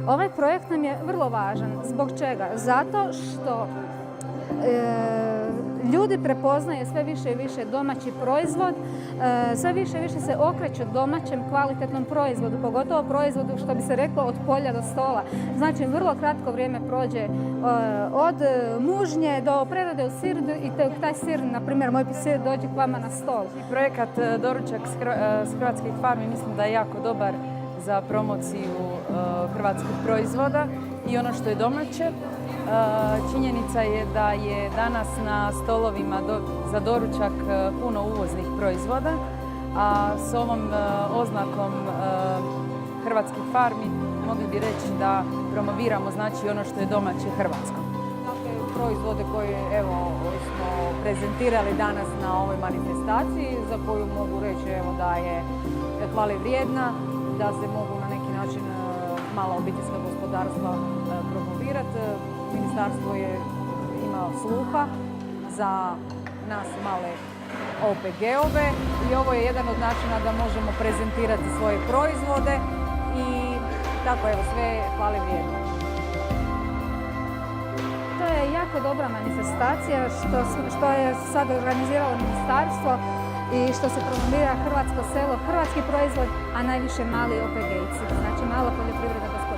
Ovaj projekt nam je vrlo važan. Zbog čega? Zato što ljudi prepoznaju sve više i više domaći proizvod, sve više i više se okreću domaćem kvalitetnom proizvodu, pogotovo proizvodu, što bi se reklo, od polja do stola. Znači, vrlo kratko vrijeme prođe od mužnje do prerade u sir i taj sir, na primjer, moj sir dođe k vama na stol. Projekat Doručak s hrvatskih farmi mislim da je jako dobar za promociju hrvatskih proizvoda i ono što je domaće. Činjenica je da je danas na stolovima za doručak puno uvoznih proizvoda, a s ovom oznakom hrvatskih farmi mogli bi reći da promoviramo znači ono što je domaće hrvatsko. Dakle, proizvode koje smo prezentirali danas na ovoj manifestaciji, za koju mogu reći da je hvale vrijedna, da se mogu na neki način mala obiteljska gospodarstva promovirati. Ministarstvo je imao sluha za nas male OPG-ove i ovo je jedan od načina da možemo prezentirati svoje proizvode i tako sve hvale vrijedno. To je jako dobra manifestacija što je sad organiziralo Ministarstvo i što se promovira hrvatsko selo, hrvatski proizvod, a najviše mali OPG-ici, znači malo poljoprivredno gospodarstvo.